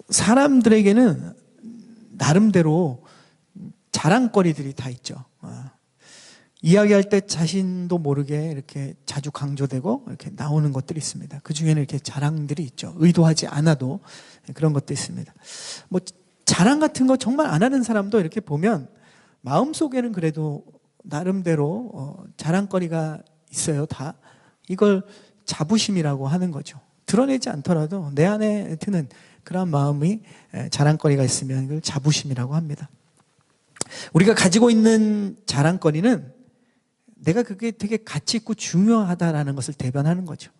사람들에게는 나름대로 자랑거리들이 다 있죠. 이야기할 때 자신도 모르게 이렇게 자주 강조되고 이렇게 나오는 것들이 있습니다. 그 중에는 이렇게 자랑들이 있죠. 의도하지 않아도 그런 것도 있습니다. 뭐 자랑 같은 거 정말 안 하는 사람도 이렇게 보면 마음속에는 그래도 나름대로 자랑거리가 있어요. 다 이걸 자부심이라고 하는 거죠. 드러내지 않더라도 내 안에 드는 그런 마음이 자랑거리가 있으면 그걸 자부심이라고 합니다. 우리가 가지고 있는 자랑거리는 내가 그게 되게 가치 있고 중요하다라는 것을 대변하는 거죠.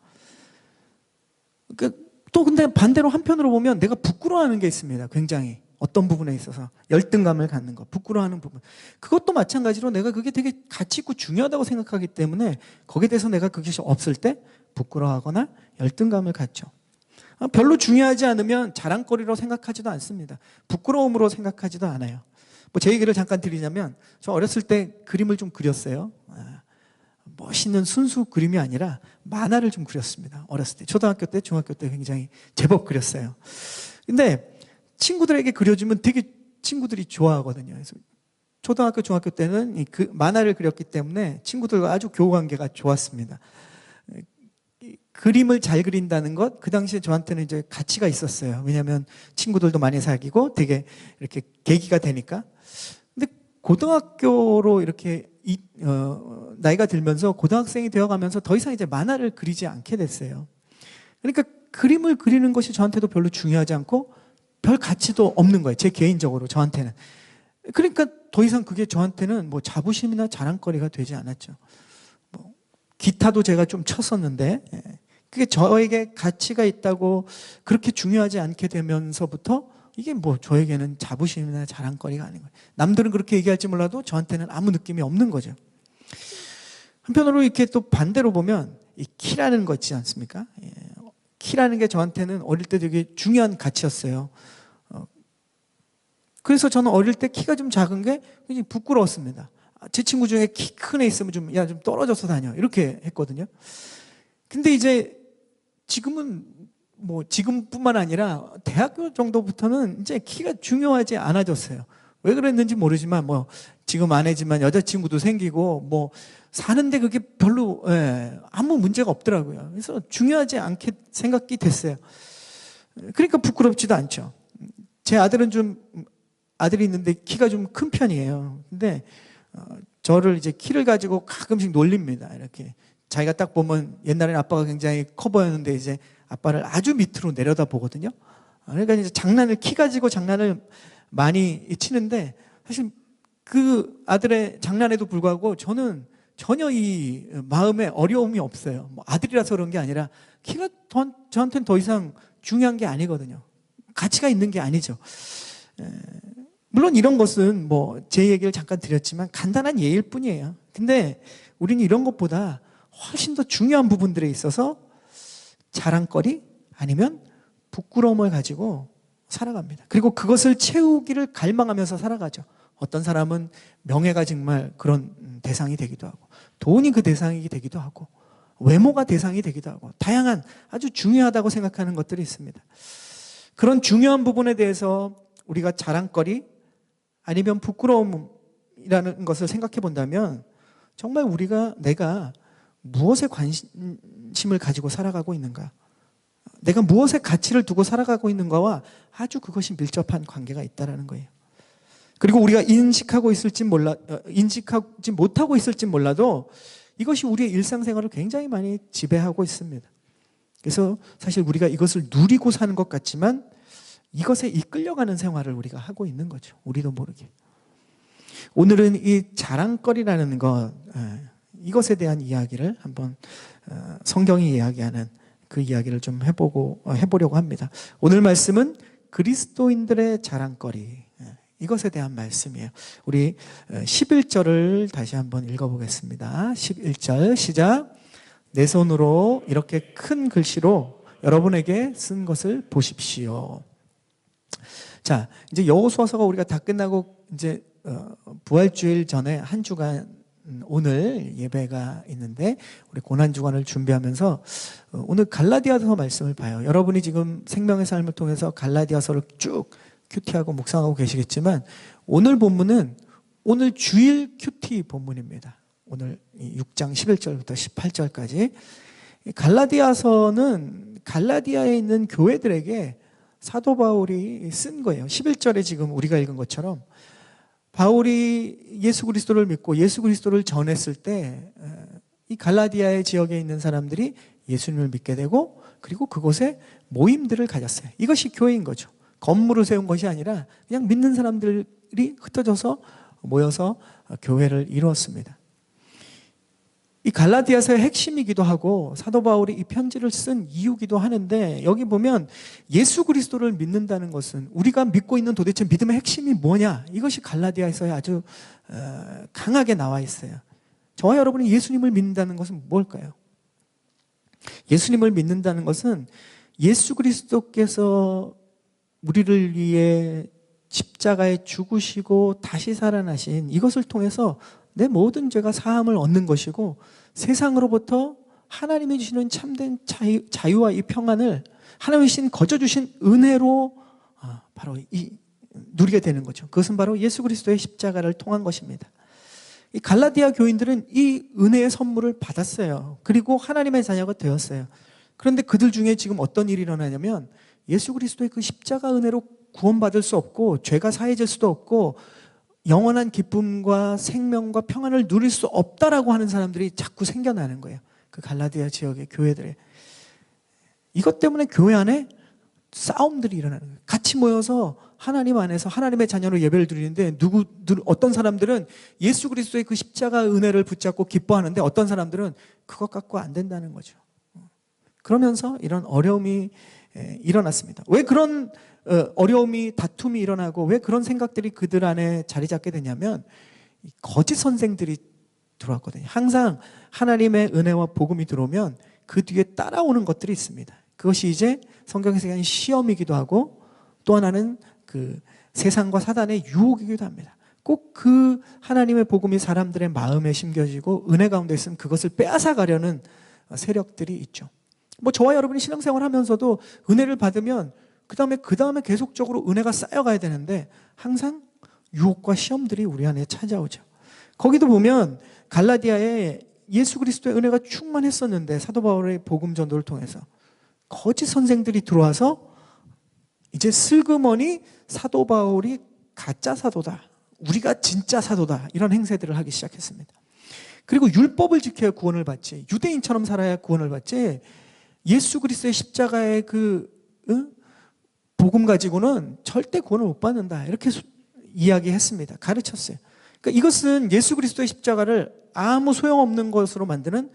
또 근데 반대로 한편으로 보면 내가 부끄러워하는 게 있습니다. 굉장히 어떤 부분에 있어서 열등감을 갖는 것, 부끄러워하는 부분. 그것도 마찬가지로 내가 그게 되게 가치 있고 중요하다고 생각하기 때문에 거기에 대해서 내가 그것이 없을 때 부끄러워하거나 열등감을 갖죠. 별로 중요하지 않으면 자랑거리로 생각하지도 않습니다. 부끄러움으로 생각하지도 않아요. 뭐 제 얘기를 잠깐 드리자면 저 어렸을 때 그림을 좀 그렸어요. 멋있는 순수 그림이 아니라 만화를 좀 그렸습니다. 어렸을 때 초등학교 때 중학교 때 굉장히 제법 그렸어요. 근데 친구들에게 그려주면 되게 친구들이 좋아하거든요. 그래서 초등학교 중학교 때는 그 만화를 그렸기 때문에 친구들과 아주 교우관계가 좋았습니다. 그림을 잘 그린다는 것, 그 당시에 저한테는 이제 가치가 있었어요. 왜냐하면 친구들도 많이 사귀고 되게 이렇게 계기가 되니까. 근데 고등학교로 이렇게 나이가 들면서 고등학생이 되어가면서 더 이상 이제 만화를 그리지 않게 됐어요. 그러니까 그림을 그리는 것이 저한테도 별로 중요하지 않고 별 가치도 없는 거예요. 제 개인적으로 저한테는. 그러니까 더 이상 그게 저한테는 뭐 자부심이나 자랑거리가 되지 않았죠. 뭐 기타도 제가 좀 쳤었는데 그게 저에게 가치가 있다고 그렇게 중요하지 않게 되면서부터 이게 뭐 저에게는 자부심이나 자랑거리가 아닌 거예요. 남들은 그렇게 얘기할지 몰라도 저한테는 아무 느낌이 없는 거죠. 한편으로 이렇게 또 반대로 보면 이 키라는 거 있지 않습니까? 키라는 게 저한테는 어릴 때 되게 중요한 가치였어요. 그래서 저는 어릴 때 키가 좀 작은 게 굉장히 부끄러웠습니다. 제 친구 중에 키 큰 애 있으면 좀 떨어져서 다녀 이렇게 했거든요. 근데 이제 지금은 뭐 지금뿐만 아니라 대학교 정도부터는 이제 키가 중요하지 않아졌어요. 왜 그랬는지 모르지만 뭐 지금 아내지만 여자친구도 생기고 뭐 사는데 그게 별로 아무 문제가 없더라고요. 그래서 중요하지 않게 생각이 됐어요. 그러니까 부끄럽지도 않죠. 제 아들이 있는데 키가 좀 큰 편이에요. 근데 저를 이제 키를 가지고 가끔씩 놀립니다. 이렇게 자기가 딱 보면 옛날에는 아빠가 굉장히 커 보였는데 이제 아빠를 아주 밑으로 내려다 보거든요. 그러니까 이제 키 가지고 장난을 많이 치는데 사실 그 아들의 장난에도 불구하고 저는 전혀 이 마음에 어려움이 없어요. 뭐 아들이라서 그런 게 아니라 키가 저한테는 더 이상 중요한 게 아니거든요. 가치가 있는 게 아니죠. 물론 이런 것은 뭐 제 얘기를 잠깐 드렸지만 간단한 예일 뿐이에요. 근데 우리는 이런 것보다 훨씬 더 중요한 부분들에 있어서 자랑거리 아니면 부끄러움을 가지고 살아갑니다. 그리고 그것을 채우기를 갈망하면서 살아가죠. 어떤 사람은 명예가 정말 그런 대상이 되기도 하고 돈이 그 대상이 되기도 하고 외모가 대상이 되기도 하고 다양한 아주 중요하다고 생각하는 것들이 있습니다. 그런 중요한 부분에 대해서 우리가 자랑거리 아니면 부끄러움이라는 것을 생각해 본다면 정말 내가 무엇에 관심을 가지고 살아가고 있는가, 내가 무엇에 가치를 두고 살아가고 있는가와 아주 그것이 밀접한 관계가 있다는 거예요. 그리고 우리가 인식하지 못하고 있을지 몰라도 이것이 우리의 일상생활을 굉장히 많이 지배하고 있습니다. 그래서 사실 우리가 이것을 누리고 사는 것 같지만 이것에 이끌려가는 생활을 우리가 하고 있는 거죠. 우리도 모르게. 오늘은 이 자랑거리라는 것, 이것에 대한 이야기를 한번 성경이 이야기하는 그 이야기를 좀 해보려고 합니다. 오늘 말씀은 그리스도인들의 자랑거리, 이것에 대한 말씀이에요. 우리 11절을 다시 한번 읽어보겠습니다. 11절 시작. 내 손으로 이렇게 큰 글씨로 여러분에게 쓴 것을 보십시오. 자, 이제 여호수아서가 우리가 다 끝나고 이제 부활주일 전에 한 주간 오늘 예배가 있는데 우리 고난주간을 준비하면서 오늘 갈라디아서 말씀을 봐요. 여러분이 지금 생명의 삶을 통해서 갈라디아서를 쭉 큐티하고 묵상하고 계시겠지만 오늘 본문은 오늘 주일 큐티 본문입니다. 오늘 6장 11절부터 18절까지 갈라디아서는 갈라디아에 있는 교회들에게 사도 바울이 쓴 거예요. 11절에 지금 우리가 읽은 것처럼 바울이 예수 그리스도를 믿고 예수 그리스도를 전했을 때 이 갈라디아의 지역에 있는 사람들이 예수님을 믿게 되고 그리고 그곳에 모임들을 가졌어요. 이것이 교회인 거죠. 건물을 세운 것이 아니라 그냥 믿는 사람들이 흩어져서 모여서 교회를 이루었습니다. 이 갈라디아서의 핵심이기도 하고 사도 바울이 이 편지를 쓴 이유기도 하는데 여기 보면 예수 그리스도를 믿는다는 것은 우리가 믿고 있는 도대체 믿음의 핵심이 뭐냐, 이것이 갈라디아서에 아주 강하게 나와 있어요. 저와 여러분이 예수님을 믿는다는 것은 뭘까요? 예수님을 믿는다는 것은 예수 그리스도께서 우리를 위해 십자가에 죽으시고 다시 살아나신 이것을 통해서 내 모든 죄가 사함을 얻는 것이고 세상으로부터 하나님이 주시는 참된 자유와 이 평안을 하나님이 주신 거저 주신 은혜로 바로 누리게 되는 거죠. 그것은 바로 예수 그리스도의 십자가를 통한 것입니다. 이 갈라디아 교인들은 이 은혜의 선물을 받았어요. 그리고 하나님의 자녀가 되었어요. 그런데 그들 중에 지금 어떤 일이 일어나냐면 예수 그리스도의 그 십자가 은혜로 구원받을 수 없고 죄가 사해질 수도 없고 영원한 기쁨과 생명과 평안을 누릴 수 없다라고 하는 사람들이 자꾸 생겨나는 거예요. 그 갈라디아 지역의 교회들에. 이것 때문에 교회 안에 싸움들이 일어나는 거예요. 같이 모여서 하나님 안에서 하나님의 자녀로 예배를 드리는데 어떤 사람들은 예수 그리스도의 그 십자가 은혜를 붙잡고 기뻐하는데 어떤 사람들은 그것 갖고 안 된다는 거죠. 그러면서 이런 어려움이 일어났습니다. 왜 그런 어려움이, 다툼이 일어나고 왜 그런 생각들이 그들 안에 자리 잡게 되냐면 거짓 선생들이 들어왔거든요. 항상 하나님의 은혜와 복음이 들어오면 그 뒤에 따라오는 것들이 있습니다. 그것이 이제 성경에서 얘기하는 시험이기도 하고 또 하나는 그 세상과 사단의 유혹이기도 합니다. 꼭 그 하나님의 복음이 사람들의 마음에 심겨지고 은혜 가운데 있으면 그것을 빼앗아가려는 세력들이 있죠. 뭐 저와 여러분이 신앙생활 하면서도 은혜를 받으면 그 다음에 계속적으로 은혜가 쌓여가야 되는데 항상 유혹과 시험들이 우리 안에 찾아오죠. 거기도 보면 갈라디아에 예수 그리스도의 은혜가 충만했었는데 사도 바울의 복음 전도를 통해서 거짓 선생들이 들어와서 이제 슬그머니 사도 바울이 가짜 사도다, 우리가 진짜 사도다, 이런 행세들을 하기 시작했습니다. 그리고 율법을 지켜야 구원을 받지, 유대인처럼 살아야 구원을 받지, 예수 그리스도의 십자가의 복음 가지고는 절대 구원을 못 받는다, 이렇게 이야기했습니다. 가르쳤어요. 그러니까 이것은 예수 그리스도의 십자가를 아무 소용없는 것으로 만드는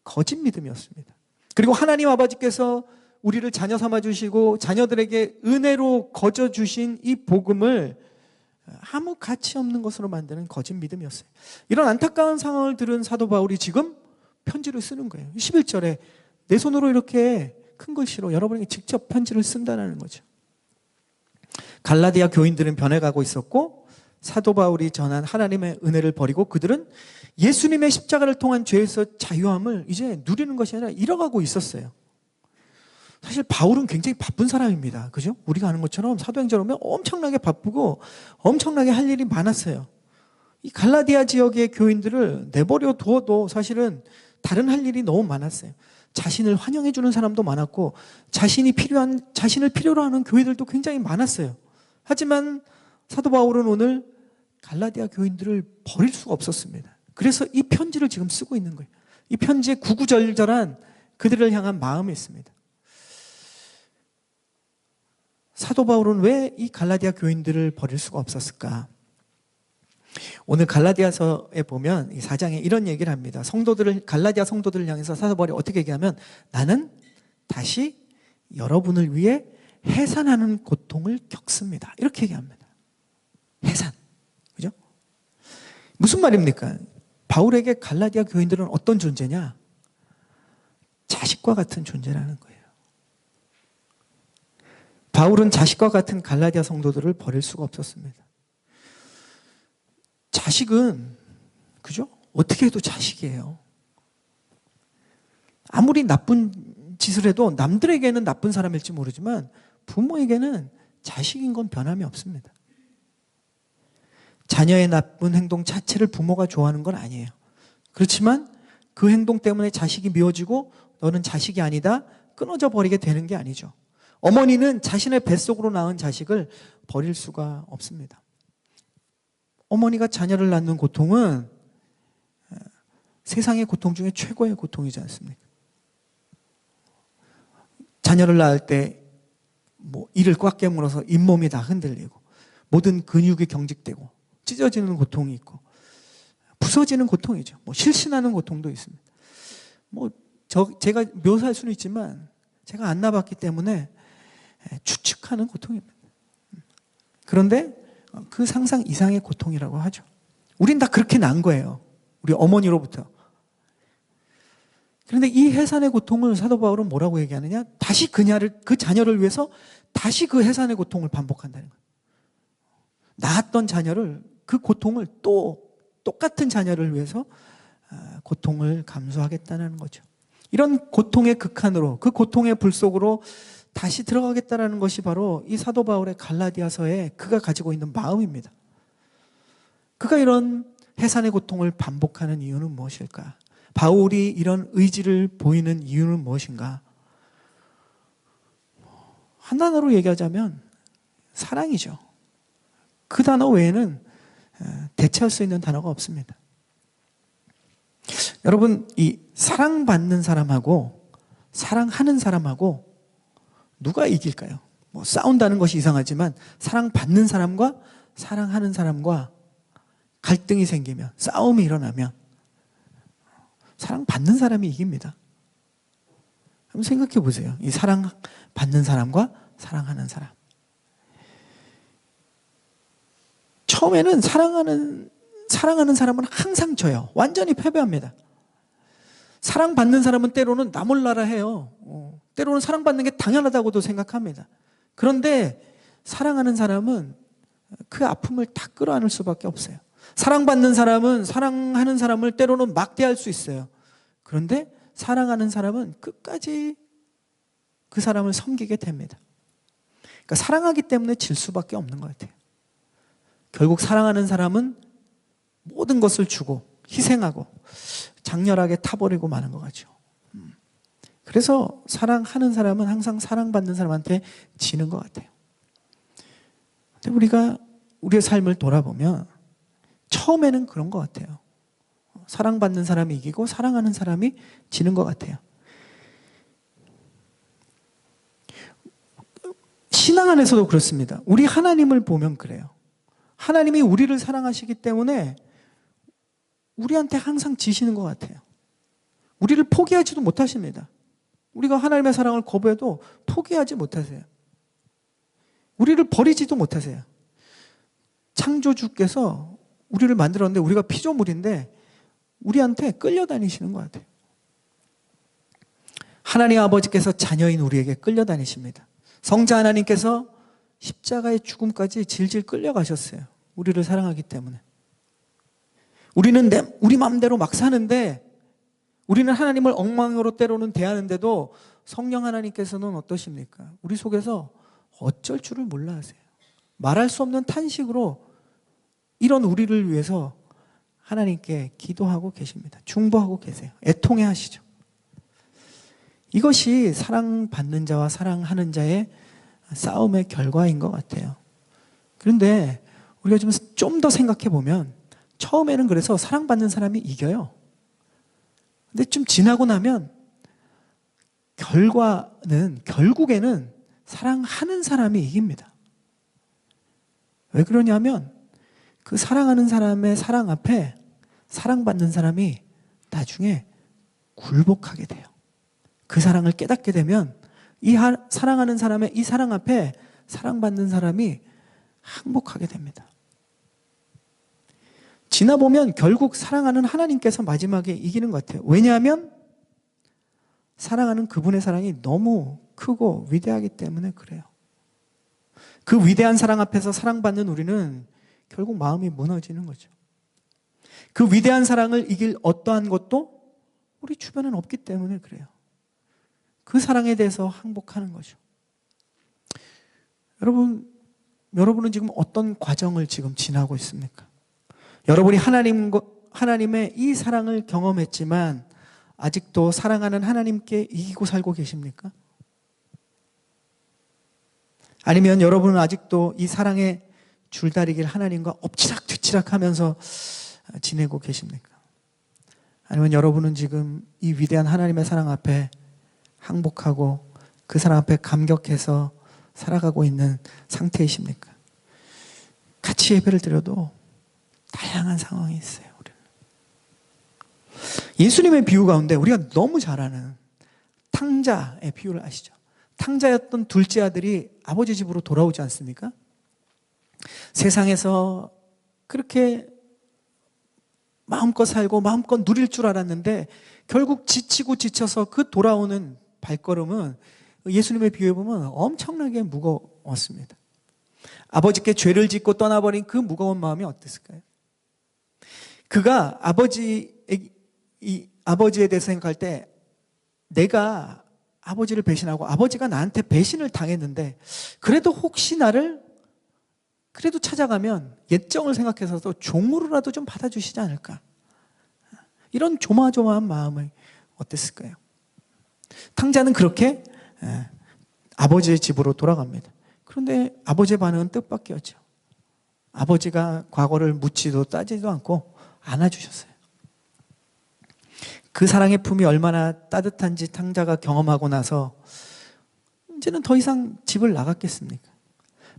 거짓 믿음이었습니다. 그리고 하나님 아버지께서 우리를 자녀 삼아주시고 자녀들에게 은혜로 거저 주신 이 복음을 아무 가치 없는 것으로 만드는 거짓 믿음이었어요. 이런 안타까운 상황을 들은 사도 바울이 지금 편지를 쓰는 거예요. 11절에 내 손으로 이렇게 큰 글씨로 여러분에게 직접 편지를 쓴다는 거죠. 갈라디아 교인들은 변해가고 있었고 사도 바울이 전한 하나님의 은혜를 버리고 그들은 예수님의 십자가를 통한 죄에서 자유함을 이제 누리는 것이 아니라 잃어가고 있었어요. 사실 바울은 굉장히 바쁜 사람입니다. 그죠? 우리가 아는 것처럼 사도행전 오면 엄청나게 바쁘고 엄청나게 할 일이 많았어요. 이 갈라디아 지역의 교인들을 내버려 두어도 사실은 다른 할 일이 너무 많았어요. 자신을 환영해 주는 사람도 많았고 자신을 필요로 하는 교회들도 굉장히 많았어요. 하지만 사도 바울은 오늘 갈라디아 교인들을 버릴 수가 없었습니다. 그래서 이 편지를 지금 쓰고 있는 거예요. 이 편지에 구구절절한 그들을 향한 마음이 있습니다. 사도 바울은 왜 이 갈라디아 교인들을 버릴 수가 없었을까? 오늘 갈라디아서에 보면 이 4장에 이런 얘기를 합니다. 갈라디아 성도들을 향해서 사도 바울이 어떻게 얘기하면 나는 다시 여러분을 위해 해산하는 고통을 겪습니다. 이렇게 얘기합니다. 해산. 그죠? 무슨 말입니까? 바울에게 갈라디아 교인들은 어떤 존재냐? 자식과 같은 존재라는 거예요. 바울은 자식과 같은 갈라디아 성도들을 버릴 수가 없었습니다. 자식은 그죠? 어떻게 해도 자식이에요. 아무리 나쁜 짓을 해도 남들에게는 나쁜 사람일지 모르지만 부모에게는 자식인 건 변함이 없습니다. 자녀의 나쁜 행동 자체를 부모가 좋아하는 건 아니에요. 그렇지만 그 행동 때문에 자식이 미워지고 너는 자식이 아니다 끊어져 버리게 되는 게 아니죠. 어머니는 자신의 뱃속으로 낳은 자식을 버릴 수가 없습니다. 어머니가 자녀를 낳는 고통은 세상의 고통 중에 최고의 고통이지 않습니까? 자녀를 낳을 때 이를 꽉 깨물어서 잇몸이 다 흔들리고 모든 근육이 경직되고 찢어지는 고통이 있고 부서지는 고통이죠. 실신하는 고통도 있습니다. 제가 묘사할 수는 있지만 제가 안 낳아봤기 때문에 추측하는 고통입니다. 그런데 그 상상 이상의 고통이라고 하죠. 우린 다 그렇게 난 거예요. 우리 어머니로부터. 그런데 이 해산의 고통을 사도 바울은 뭐라고 얘기하느냐? 다시 그 자녀를 위해서 다시 그 해산의 고통을 반복한다는 거예요. 낳았던 자녀를 그 고통을 또 똑같은 자녀를 위해서 고통을 감수하겠다는 거죠. 이런 고통의 극한으로 그 고통의 불 속으로 다시 들어가겠다는 것이 바로 이 사도 바울의 갈라디아서에 그가 가지고 있는 마음입니다. 그가 이런 해산의 고통을 반복하는 이유는 무엇일까? 바울이 이런 의지를 보이는 이유는 무엇인가? 한 단어로 얘기하자면 사랑이죠. 그 단어 외에는 대체할 수 있는 단어가 없습니다. 여러분, 이 사랑받는 사람하고 사랑하는 사람하고 누가 이길까요? 싸운다는 것이 이상하지만 사랑받는 사람과 사랑하는 사람과 갈등이 생기면, 싸움이 일어나면 사랑받는 사람이 이깁니다. 한번 생각해 보세요. 이 사랑받는 사람과 사랑하는 사람. 처음에는 사랑하는 사람은 항상 져요. 완전히 패배합니다. 사랑받는 사람은 때로는 나 몰라라 해요. 때로는 사랑받는 게 당연하다고도 생각합니다. 그런데 사랑하는 사람은 그 아픔을 다 끌어안을 수밖에 없어요. 사랑받는 사람은 사랑하는 사람을 때로는 막대할 수 있어요. 그런데 사랑하는 사람은 끝까지 그 사람을 섬기게 됩니다. 그러니까 사랑하기 때문에 질 수밖에 없는 것 같아요. 결국 사랑하는 사람은 모든 것을 주고 희생하고 장렬하게 타버리고 마는 것 같죠. 그래서 사랑하는 사람은 항상 사랑받는 사람한테 지는 것 같아요. 근데 우리가 우리의 삶을 돌아보면 처음에는 그런 것 같아요. 사랑받는 사람이 이기고 사랑하는 사람이 지는 것 같아요. 신앙 안에서도 그렇습니다. 우리 하나님을 보면 그래요. 하나님이 우리를 사랑하시기 때문에 우리한테 항상 지시는 것 같아요. 우리를 포기하지도 못하십니다. 우리가 하나님의 사랑을 거부해도 포기하지 못하세요. 우리를 버리지도 못하세요. 창조주께서 우리를 만들었는데 우리가 피조물인데 우리한테 끌려다니시는 것 같아요. 하나님 아버지께서 자녀인 우리에게 끌려다니십니다. 성자 하나님께서 십자가의 죽음까지 질질 끌려가셨어요. 우리를 사랑하기 때문에. 우리는 우리 마음대로 막 사는데 우리는 하나님을 엉망으로 때로는 대하는데도 성령 하나님께서는 어떠십니까? 우리 속에서 어쩔 줄을 몰라 하세요. 말할 수 없는 탄식으로 이런 우리를 위해서 하나님께 기도하고 계십니다. 중보하고 계세요. 애통해 하시죠. 이것이 사랑받는 자와 사랑하는 자의 싸움의 결과인 것 같아요. 그런데 우리가 좀 더 생각해 보면 처음에는 그래서 사랑받는 사람이 이겨요. 근데 좀 지나고 나면 결국에는 사랑하는 사람이 이깁니다. 왜 그러냐면 그 사랑하는 사람의 사랑 앞에 사랑받는 사람이 나중에 굴복하게 돼요. 그 사랑을 깨닫게 되면 사랑하는 사람의 이 사랑 앞에 사랑받는 사람이 항복하게 됩니다. 지나보면 결국 사랑하는 하나님께서 마지막에 이기는 것 같아요. 왜냐하면 사랑하는 그분의 사랑이 너무 크고 위대하기 때문에 그래요. 그 위대한 사랑 앞에서 사랑받는 우리는 결국 마음이 무너지는 거죠. 그 위대한 사랑을 이길 어떠한 것도 우리 주변엔 없기 때문에 그래요. 그 사랑에 대해서 항복하는 거죠. 여러분은 지금 어떤 과정을 지금 지나고 있습니까? 여러분이 하나님의 이 사랑을 경험했지만 아직도 사랑하는 하나님께 이기고 살고 계십니까? 아니면 여러분은 아직도 이 사랑의 줄다리기를 하나님과 엎치락뒤치락 하면서 지내고 계십니까? 아니면 여러분은 지금 이 위대한 하나님의 사랑 앞에 항복하고 그 사랑 앞에 감격해서 살아가고 있는 상태이십니까? 같이 예배를 드려도 다양한 상황이 있어요. 우리는. 예수님의 비유 가운데 우리가 너무 잘 아는 탕자의 비유를 아시죠? 탕자였던 둘째 아들이 아버지 집으로 돌아오지 않습니까? 세상에서 그렇게 마음껏 살고 마음껏 누릴 줄 알았는데 결국 지치고 지쳐서 그 돌아오는 발걸음은 예수님의 비유에 보면 엄청나게 무거웠습니다. 아버지께 죄를 짓고 떠나버린 그 무거운 마음이 어땠을까요? 그가 아버지에 대해서 생각할 때 내가 아버지를 배신하고 아버지가 나한테 배신을 당했는데 그래도 혹시 나를 그래도 찾아가면 옛정을 생각해서도 종으로라도 좀 받아주시지 않을까? 이런 조마조마한 마음이 어땠을까요? 탕자는 그렇게 아버지의 집으로 돌아갑니다. 그런데 아버지의 반응은 뜻밖이었죠. 아버지가 과거를 묻지도 따지도 않고 안아주셨어요. 그 사랑의 품이 얼마나 따뜻한지 탕자가 경험하고 나서 이제는 더 이상 집을 나갔겠습니까?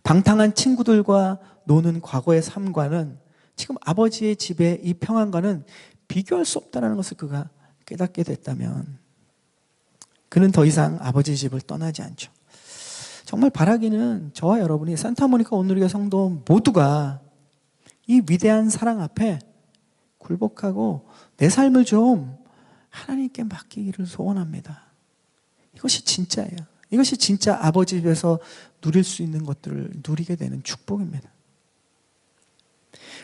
방탕한 친구들과 노는 과거의 삶과는 지금 아버지의 집의 이 평안과는 비교할 수 없다는 것을 그가 깨닫게 됐다면 그는 더 이상 아버지 집을 떠나지 않죠. 정말 바라기는 저와 여러분이 산타모니카 온누리교 성도 모두가 이 위대한 사랑 앞에 굴복하고 내 삶을 좀 하나님께 맡기기를 소원합니다. 이것이 진짜예요. 이것이 진짜 아버지 집에서 누릴 수 있는 것들을 누리게 되는 축복입니다.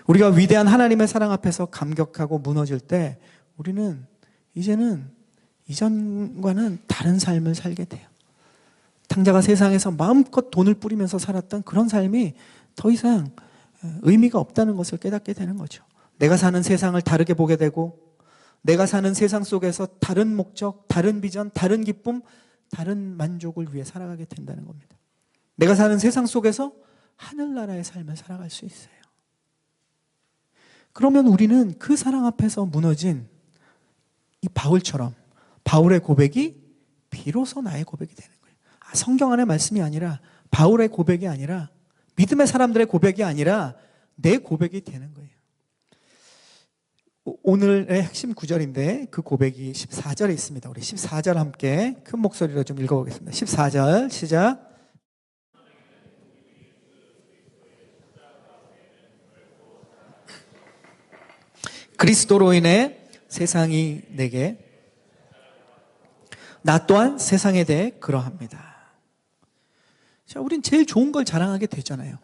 우리가 위대한 하나님의 사랑 앞에서 감격하고 무너질 때 우리는 이제는 이전과는 다른 삶을 살게 돼요. 탕자가 세상에서 마음껏 돈을 뿌리면서 살았던 그런 삶이 더 이상 의미가 없다는 것을 깨닫게 되는 거죠. 내가 사는 세상을 다르게 보게 되고 내가 사는 세상 속에서 다른 목적, 다른 비전, 다른 기쁨, 다른 만족을 위해 살아가게 된다는 겁니다. 내가 사는 세상 속에서 하늘나라의 삶을 살아갈 수 있어요. 그러면 우리는 그 사랑 앞에서 무너진 이 바울처럼 바울의 고백이 비로소 나의 고백이 되는 거예요. 성경 안의 말씀이 아니라 바울의 고백이 아니라 믿음의 사람들의 고백이 아니라 내 고백이 되는 거예요. 오늘의 핵심 구절인데 그 고백이 14절에 있습니다. 우리 14절 함께 큰 목소리로 좀 읽어보겠습니다. 14절 시작. 그리스도로 인해 세상이 내게 나 또한 세상에 대해 그러합니다. 자, 우린 제일 좋은 걸 자랑하게 되잖아요.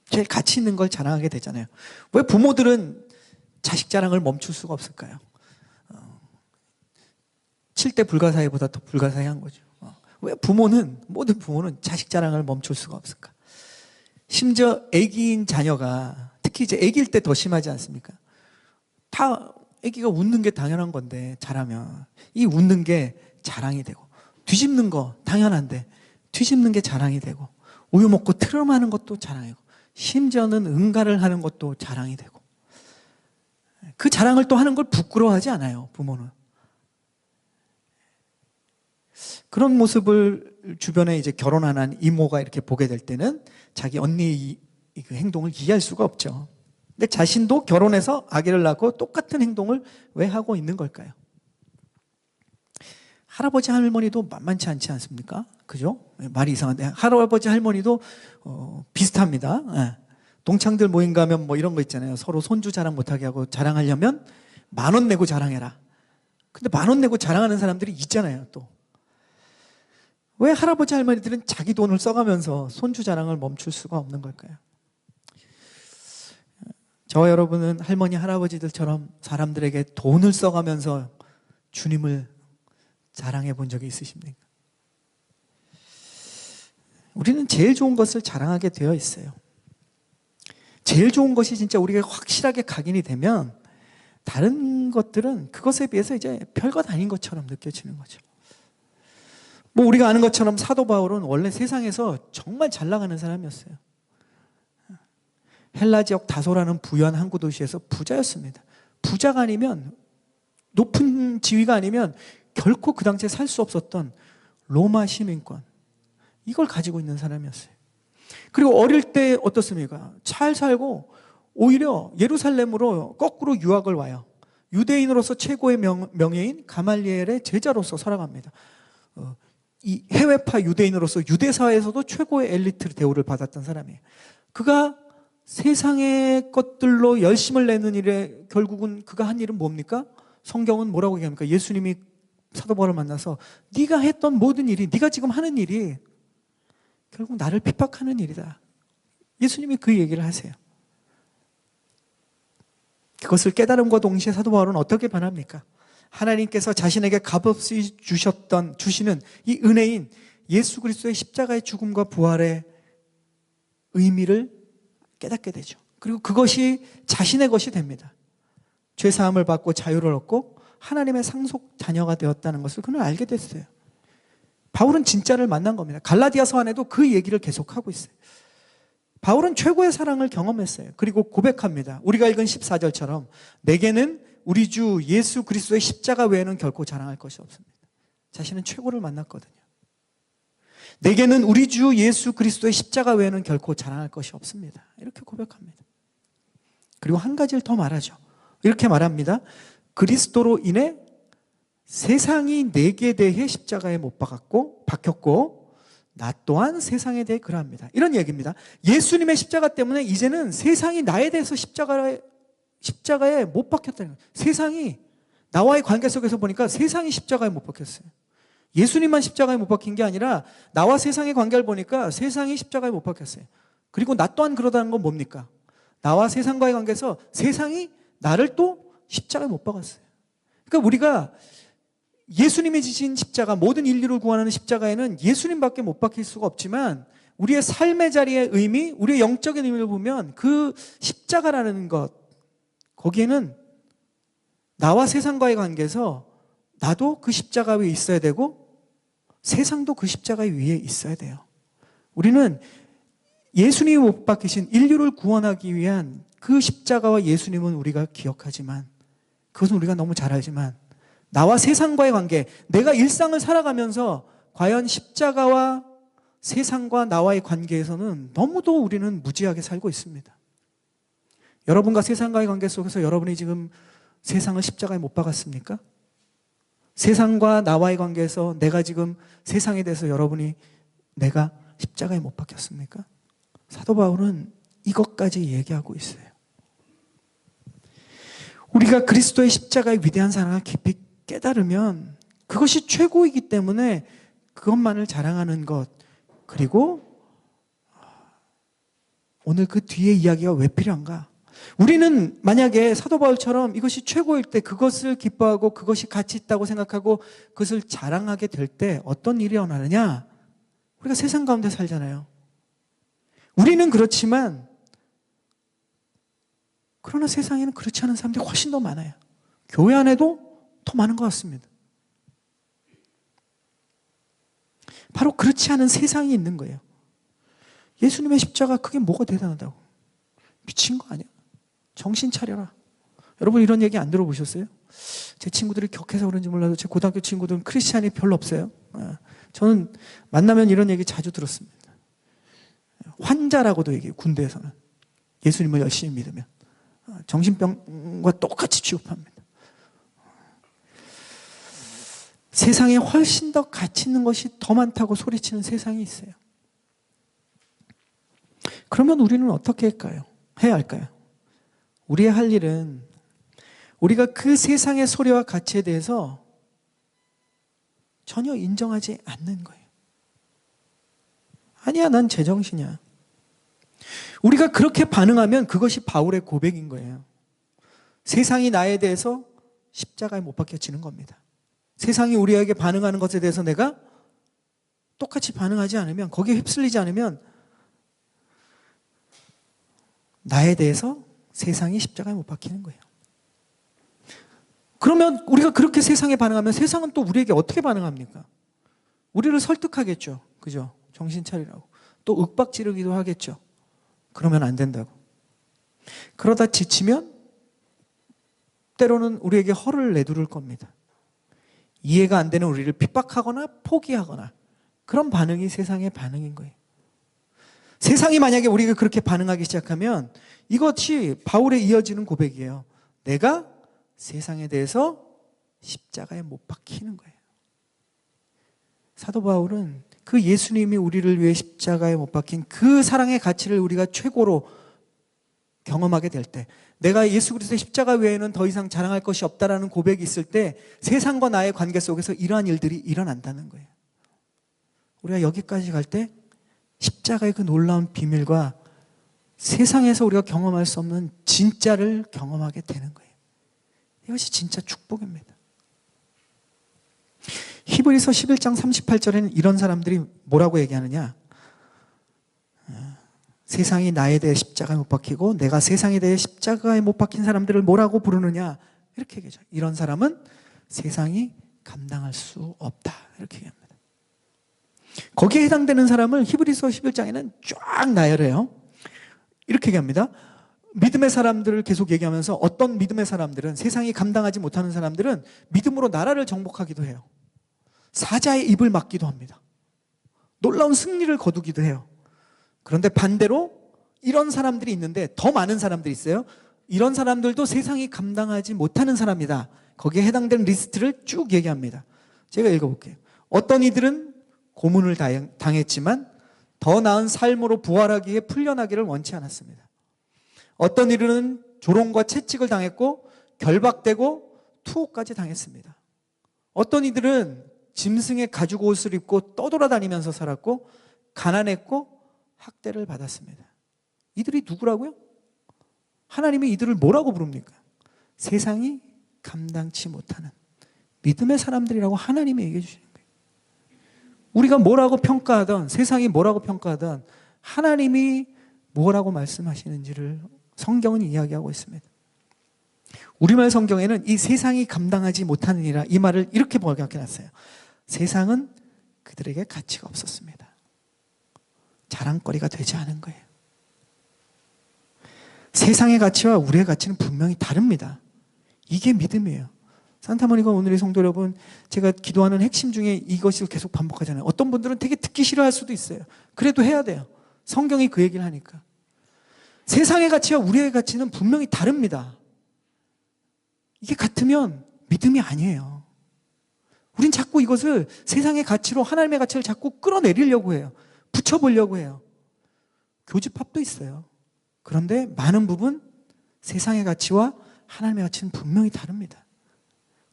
제일 가치 있는 걸 자랑하게 되잖아요. 왜 부모들은 자식 자랑을 멈출 수가 없을까요? 7대 불가사의보다 더 불가사의한 거죠. 왜 모든 부모는 자식 자랑을 멈출 수가 없을까? 심지어 아기인 자녀가 특히 이제 아기일 때 더 심하지 않습니까? 다 아기가 웃는 게 당연한 건데 잘하면 이 웃는 게 자랑이 되고 뒤집는 거 당연한데 뒤집는 게 자랑이 되고 우유 먹고 트름하는 것도 자랑이고 심지어는 응가를 하는 것도 자랑이 되고 그 자랑을 또 하는 걸 부끄러워하지 않아요, 부모는. 그런 모습을 주변에 이제 결혼 안 한 이모가 이렇게 보게 될 때는 자기 언니의 그 행동을 이해할 수가 없죠. 근데 자신도 결혼해서 아기를 낳고 똑같은 행동을 왜 하고 있는 걸까요? 할아버지 할머니도 만만치 않지 않습니까? 그죠? 말이 이상한데 할아버지 할머니도 비슷합니다. 동창들 모임 가면 뭐 이런 거 있잖아요. 서로 손주 자랑 못하게 하고 자랑하려면 10,000원 내고 자랑해라. 근데 10,000원 내고 자랑하는 사람들이 있잖아요, 또. 왜 할아버지 할머니들은 자기 돈을 써가면서 손주 자랑을 멈출 수가 없는 걸까요? 저와 여러분은 할머니, 할아버지들처럼 사람들에게 돈을 써가면서 주님을 자랑해 본 적이 있으십니까? 우리는 제일 좋은 것을 자랑하게 되어 있어요. 제일 좋은 것이 진짜 우리가 확실하게 각인이 되면 다른 것들은 그것에 비해서 이제 별것 아닌 것처럼 느껴지는 거죠. 뭐 우리가 아는 것처럼 사도 바울은 원래 세상에서 정말 잘 나가는 사람이었어요. 헬라 지역 다소라는 부유한 항구 도시에서 부자였습니다. 부자가 아니면, 높은 지위가 아니면 결코 그 당시에 살 수 없었던 로마 시민권, 이걸 가지고 있는 사람이었어요. 그리고 어릴 때 어떻습니까? 잘 살고 오히려 예루살렘으로 거꾸로 유학을 와요. 유대인으로서 최고의 명예인 가말리엘의 제자로서 살아갑니다. 이 해외파 유대인으로서 유대사회에서도 최고의 엘리트 대우를 받았던 사람이에요. 그가 세상의 것들로 열심을 내는 일에 결국은 그가 한 일은 뭡니까? 성경은 뭐라고 얘기합니까? 예수님이 사도 바울을 만나서 네가 했던 모든 일이, 네가 지금 하는 일이 결국 나를 핍박하는 일이다. 예수님이 그 얘기를 하세요. 그것을 깨달음과 동시에 사도 바울은 어떻게 변합니까? 하나님께서 자신에게 값없이 주시는 이 은혜인 예수 그리스도의 십자가의 죽음과 부활의 의미를 깨닫게 되죠. 그리고 그것이 자신의 것이 됩니다. 죄사함을 받고 자유를 얻고 하나님의 상속 자녀가 되었다는 것을 그는 알게 됐어요. 바울은 진짜를 만난 겁니다. 갈라디아서 안에도 그 얘기를 계속하고 있어요. 바울은 최고의 사랑을 경험했어요. 그리고 고백합니다. 우리가 읽은 14절처럼 내게는 우리 주 예수 그리스도의 십자가 외에는 결코 자랑할 것이 없습니다. 자신은 최고를 만났거든요. 내게는 우리 주 예수 그리스도의 십자가 외에는 결코 자랑할 것이 없습니다. 이렇게 고백합니다. 그리고 한 가지를 더 말하죠. 이렇게 말합니다. 그리스도로 인해 세상이 내게 대해 십자가에 못 박혔고 나 또한 세상에 대해 그러합니다. 이런 얘기입니다. 예수님의 십자가 때문에 이제는 세상이 나에 대해서 십자가에 못 박혔다는 거예요. 세상이 나와의 관계 속에서 보니까 세상이 십자가에 못 박혔어요. 예수님만 십자가에 못 박힌 게 아니라 나와 세상의 관계를 보니까 세상이 십자가에 못 박혔어요. 그리고 나 또한 그러다는 건 뭡니까? 나와 세상과의 관계에서 세상이 나를 또 십자가에 못 박았어요. 그러니까 우리가 예수님이 지신 십자가, 모든 인류를 구원하는 십자가에는 예수님밖에 못 박힐 수가 없지만 우리의 삶의 자리의 의미, 우리의 영적인 의미를 보면 그 십자가라는 것, 거기에는 나와 세상과의 관계에서 나도 그 십자가 위에 있어야 되고 세상도 그 십자가 위에 있어야 돼요. 우리는 예수님이 못 박히신 인류를 구원하기 위한 그 십자가와 예수님은 우리가 기억하지만, 그것은 우리가 너무 잘 알지만 나와 세상과의 관계, 내가 일상을 살아가면서 과연 십자가와 세상과 나와의 관계에서는 너무도 우리는 무지하게 살고 있습니다. 여러분과 세상과의 관계 속에서 여러분이 지금 세상을 십자가에 못 박았습니까? 세상과 나와의 관계에서 내가 지금 세상에 대해서 여러분이 내가 십자가에 못 박혔습니까? 사도 바울은 이것까지 얘기하고 있어요. 우리가 그리스도의 십자가의 위대한 사랑을 깊이 깨달으면 그것이 최고이기 때문에 그것만을 자랑하는 것, 그리고 오늘 그 뒤에 이야기가 왜 필요한가? 우리는 만약에 사도 바울처럼 이것이 최고일 때 그것을 기뻐하고 그것이 가치 있다고 생각하고 그것을 자랑하게 될 때 어떤 일이 일어나느냐? 우리가 세상 가운데 살잖아요. 우리는 그렇지만 그러나 세상에는 그렇지 않은 사람들이 훨씬 더 많아요. 교회 안에도 더 많은 것 같습니다. 바로 그렇지 않은 세상이 있는 거예요. 예수님의 십자가 그게 뭐가 대단하다고? 미친 거 아니야? 정신 차려라. 여러분 이런 얘기 안 들어보셨어요? 제 친구들이 격해서 그런지 몰라도 제 고등학교 친구들은 크리스찬이 별로 없어요. 저는 만나면 이런 얘기 자주 들었습니다. 환자라고도 얘기해요. 군대에서는. 예수님을 열심히 믿으면. 정신병과 똑같이 취급합니다. 세상에 훨씬 더 가치 있는 것이 더 많다고 소리치는 세상이 있어요. 그러면 우리는 어떻게 해야 할까요? 우리의 할 일은 우리가 그 세상의 소리와 가치에 대해서 전혀 인정하지 않는 거예요. 아니야, 난 제정신이야. 우리가 그렇게 반응하면 그것이 바울의 고백인 거예요. 세상이 나에 대해서 십자가에 못 박혀지는 겁니다. 세상이 우리에게 반응하는 것에 대해서 내가 똑같이 반응하지 않으면, 거기에 휩쓸리지 않으면 나에 대해서 세상이 십자가에 못 박히는 거예요. 그러면 우리가 그렇게 세상에 반응하면 세상은 또 우리에게 어떻게 반응합니까? 우리를 설득하겠죠. 그죠? 정신 차리라고. 또 윽박 지르기도 하겠죠. 그러면 안 된다고. 그러다 지치면 때로는 우리에게 허를 내두를 겁니다. 이해가 안 되는 우리를 핍박하거나 포기하거나, 그런 반응이 세상의 반응인 거예요. 세상이 만약에 우리가 그렇게 반응하기 시작하면 이것이 바울에 이어지는 고백이에요. 내가 세상에 대해서 십자가에 못 박히는 거예요. 사도 바울은 그 예수님이 우리를 위해 십자가에 못 박힌 그 사랑의 가치를 우리가 최고로 경험하게 될 때, 내가 예수 그리스도의 십자가 외에는 더 이상 자랑할 것이 없다라는 고백이 있을 때 세상과 나의 관계 속에서 이러한 일들이 일어난다는 거예요. 우리가 여기까지 갈 때 십자가의 그 놀라운 비밀과 세상에서 우리가 경험할 수 없는 진짜를 경험하게 되는 거예요. 이것이 진짜 축복입니다. 히브리서 11장 38절에는 이런 사람들이 뭐라고 얘기하느냐? 세상이 나에 대해 십자가에 못 박히고 내가 세상에 대해 십자가에 못 박힌 사람들을 뭐라고 부르느냐? 이렇게 얘기하죠. 이런 사람은 세상이 감당할 수 없다. 이렇게 얘기합니다. 거기에 해당되는 사람을 히브리서 11장에는 쫙 나열해요. 이렇게 얘기합니다. 믿음의 사람들을 계속 얘기하면서 어떤 믿음의 사람들은, 세상이 감당하지 못하는 사람들은 믿음으로 나라를 정복하기도 해요. 사자의 입을 막기도 합니다. 놀라운 승리를 거두기도 해요. 그런데 반대로 이런 사람들이 있는데 더 많은 사람들이 있어요. 이런 사람들도 세상이 감당하지 못하는 사람이다. 거기에 해당되는 리스트를 쭉 얘기합니다. 제가 읽어볼게요. 어떤 이들은 고문을 당했지만 더 나은 삶으로 부활하기에 풀려나기를 원치 않았습니다. 어떤 이들은 조롱과 채찍을 당했고 결박되고 투옥까지 당했습니다. 어떤 이들은 짐승의 가죽 옷을 입고 떠돌아다니면서 살았고 가난했고 학대를 받았습니다. 이들이 누구라고요? 하나님이 이들을 뭐라고 부릅니까? 세상이 감당치 못하는 믿음의 사람들이라고 하나님이 얘기해 주시는 거예요. 우리가 뭐라고 평가하던, 세상이 뭐라고 평가하던, 하나님이 뭐라고 말씀하시는지를 성경은 이야기하고 있습니다. 우리말 성경에는 이 세상이 감당하지 못하느니라, 이 말을 이렇게 번역해놨어요. 세상은 그들에게 가치가 없었습니다. 자랑거리가 되지 않은 거예요. 세상의 가치와 우리의 가치는 분명히 다릅니다. 이게 믿음이에요. 산타모니카 오늘의 성도 여러분, 제가 기도하는 핵심 중에 이것을 계속 반복하잖아요. 어떤 분들은 되게 듣기 싫어할 수도 있어요. 그래도 해야 돼요. 성경이 그 얘기를 하니까. 세상의 가치와 우리의 가치는 분명히 다릅니다. 이게 같으면 믿음이 아니에요. 우린 자꾸 이것을 세상의 가치로 하나님의 가치를 자꾸 끌어내리려고 해요. 붙여보려고 해요. 교집합도 있어요. 그런데 많은 부분 세상의 가치와 하나님의 가치는 분명히 다릅니다.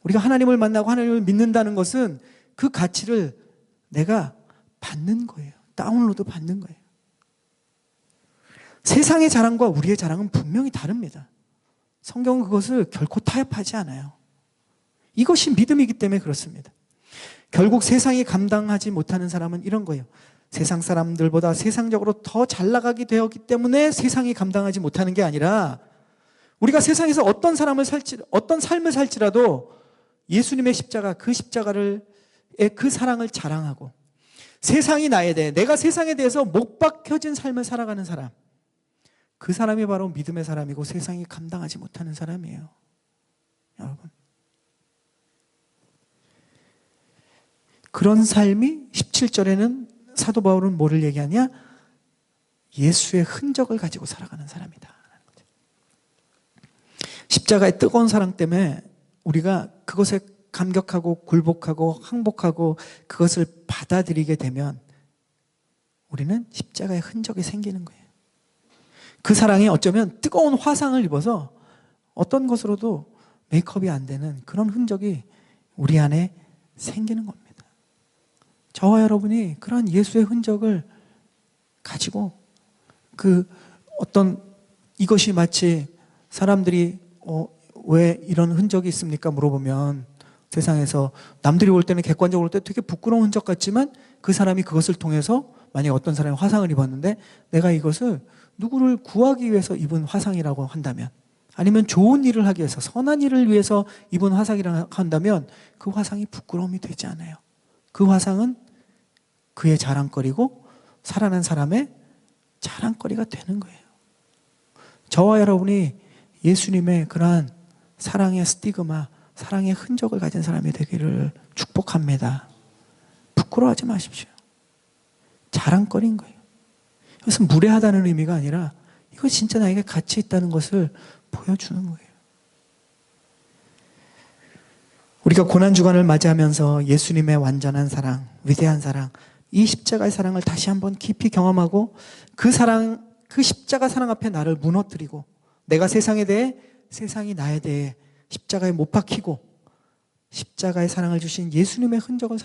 우리가 하나님을 만나고 하나님을 믿는다는 것은 그 가치를 내가 받는 거예요. 다운로드 받는 거예요. 세상의 자랑과 우리의 자랑은 분명히 다릅니다. 성경은 그것을 결코 타협하지 않아요. 이것이 믿음이기 때문에 그렇습니다. 결국 세상이 감당하지 못하는 사람은 이런 거예요. 세상 사람들보다 세상적으로 더 잘 나가게 되었기 때문에 세상이 감당하지 못하는 게 아니라, 우리가 세상에서 어떤 삶을 살지라도 예수님의 십자가, 그 십자가를, 그 사랑을 자랑하고, 세상이 나에 대해, 내가 세상에 대해서 못 박혀진 삶을 살아가는 사람, 그 사람이 바로 믿음의 사람이고 세상이 감당하지 못하는 사람이에요. 여러분, 그런 삶이 17절에는 사도 바울은 뭐를 얘기하냐? 예수의 흔적을 가지고 살아가는 사람이다. 십자가의 뜨거운 사랑 때문에 우리가 그것에 감격하고 굴복하고 항복하고 그것을 받아들이게 되면 우리는 십자가의 흔적이 생기는 거예요. 그 사랑이 어쩌면 뜨거운 화상을 입어서 어떤 것으로도 메이크업이 안 되는 그런 흔적이 우리 안에 생기는 겁니다. 저와 여러분이 그런 예수의 흔적을 가지고 그 어떤 이것이 마치 사람들이 왜 이런 흔적이 있습니까? 물어보면 세상에서 남들이 볼 때는 객관적으로 볼 때 되게 부끄러운 흔적 같지만 그 사람이 그것을 통해서 만약에 어떤 사람이 화상을 입었는데 내가 이것을 누구를 구하기 위해서 입은 화상이라고 한다면 아니면 좋은 일을 하기 위해서 선한 일을 위해서 입은 화상이라고 한다면 그 화상이 부끄러움이 되지 않아요. 그 화상은 그의 자랑거리고 살아난 사람의 자랑거리가 되는 거예요. 저와 여러분이 예수님의 그러한 사랑의 스티그마, 사랑의 흔적을 가진 사람이 되기를 축복합니다. 부끄러워하지 마십시오. 자랑거리인 거예요. 이것은 무례하다는 의미가 아니라 이거 진짜 나에게 가치 있다는 것을 보여주는 거예요. 우리가 고난주간을 맞이하면서 예수님의 완전한 사랑, 위대한 사랑, 이 십자가의 사랑을 다시 한번 깊이 경험하고 그 사랑, 그 십자가 사랑 앞에 나를 무너뜨리고 내가 세상에 대해, 세상이 나에 대해 십자가에 못 박히고 십자가의 사랑을 주신 예수님의 흔적을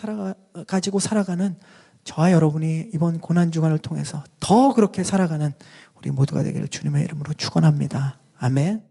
가지고 살아가는 저와 여러분이 이번 고난주간을 통해서 더 그렇게 살아가는 우리 모두가 되기를 주님의 이름으로 축원합니다. 아멘.